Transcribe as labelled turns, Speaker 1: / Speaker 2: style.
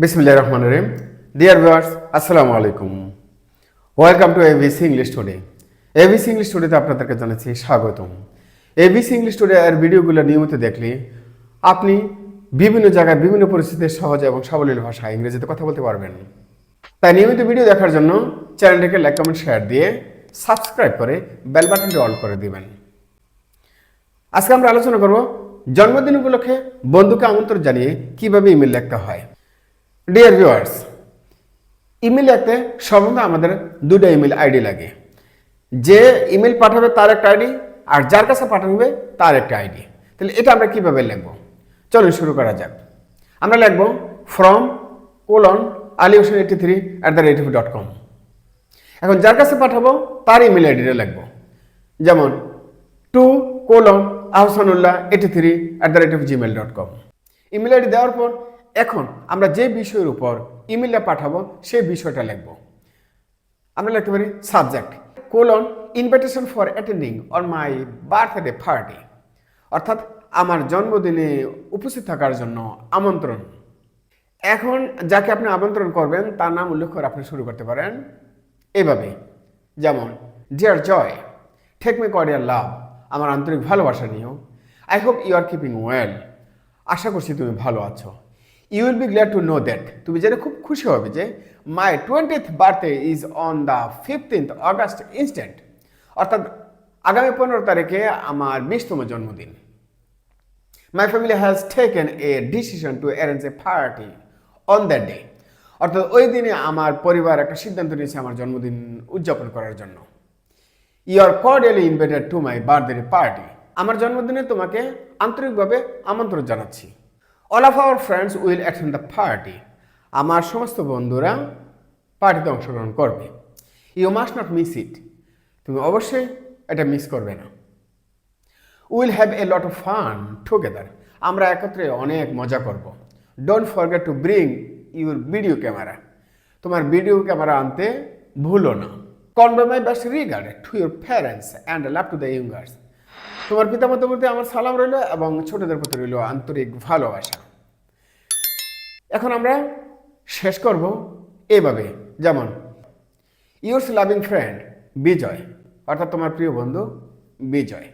Speaker 1: বিসমিল্লাহির রহমানির রহিম। Deer viewers, আসসালামু আলাইকুম। Welcome to ABC English today. ABC English টুডেতে আপনাদেরকে জানাচ্ছি স্বাগতম। এবিসি ইংলিশ টুডে এর ভিডিওগুলো নিয়মিত দেখলে আপনি বিভিন্ন জায়গায় বিভিন্ন পরিস্থিতিতে সহজ এবং সাবলীল ভাষায় ইংরেজিতে কথা বলতে পারবেন। তাই নিয়মিত ভিডিও দেখার জন্য চ্যানেলটিকে লাইক, কমেন্ট, শেয়ার দিয়ে সাবস্ক্রাইব করে বেল বাটনটি অল করে দিবেন। আজকে আমরা আলোচনা করব জন্মদিন উপলক্ষে বন্ধুকে আমন্ত্রণ জানিয়ে কিভাবে ইমেল লিখতে হয়। ডিয়ার ভিউয়ার্স, ইমেল লিখতে সাধারণত আমাদের দুটো ইমেল আইডি লাগে। যে ইমেল পাঠাবে তার একটা আইডি, আর যার কাছে পাঠানো হবে তার একটা আইডি। তাহলে এটা আমরা কিভাবে লিখব? চলুন শুরু করা যাক। আমরা লিখব ফ্রম alihosen83@yahoo.com। এখন যার কাছে পাঠাবো তার ইমেল আইডিটা লিখব, যেমন to ahsanullah83@gmail.com। ইমেল আইডি দেওয়ার পর এখন আমরা যে বিষয়ের উপর ইমেলটা পাঠাবো সেই বিষয়টা লিখব। আমরা লিখতে পারি subject invitation for attending on my birthday party, অর্থাৎ আমার জন্মদিনে উপস্থিত থাকার জন্য আমন্ত্রণ। এখন যাকে আপনি আমন্ত্রণ করবেন তার নাম উল্লেখ করে আপনি শুরু করতে পারেন এভাবে, যেমন dear Joy, take my cordial love, আমার আন্তরিক ভালোবাসা নিও। I hope you are keeping well, আশা করছি তুমি ভালো আছো। You will be glad to know that, তুমি জেনে খুব খুশি হবে যে my 20th birthday is on the 15th August instant, অর্থাৎ আগামী 15 তারিখে আমার 20তম জন্মদিন। My family has taken a decision to arrange a party on that day, অর্থাৎ ওই দিনে আমার পরিবার একটা সিদ্ধান্ত নিয়েছে আমার জন্মদিন উদযাপন করার জন্য। You are cordially invited to my birthday party, আমার জন্মদিনে তোমাকে আন্তরিকভাবে আমন্ত্রণ জানাচ্ছি। All of our friends will attend the party, আমার সমস্ত বন্ধুরা পার্টিতে অংশগ্রহণ করবে। You must not miss it, তুমি অবশ্যই এটা মিস করবে না। Will have a lot of fun together, আমরা একত্রে অনেক মজা করব। Don't forget to bring your video camera, তোমার ভিডিও ক্যামেরা আনতে ভুলো না। Convey my best regard to your parents and love to the youngers, তোমার পিতামাতার প্রতি আমার সালাম রইল এবং ছোটদের প্রতি রইল আন্তরিক ভালোবাসা। এখন আমরা শেষ করব এভাবে, যেমন ইউরস লাভিং ফ্রেন্ড বিজয়, অর্থাৎ তোমার প্রিয় বন্ধু বিজয়।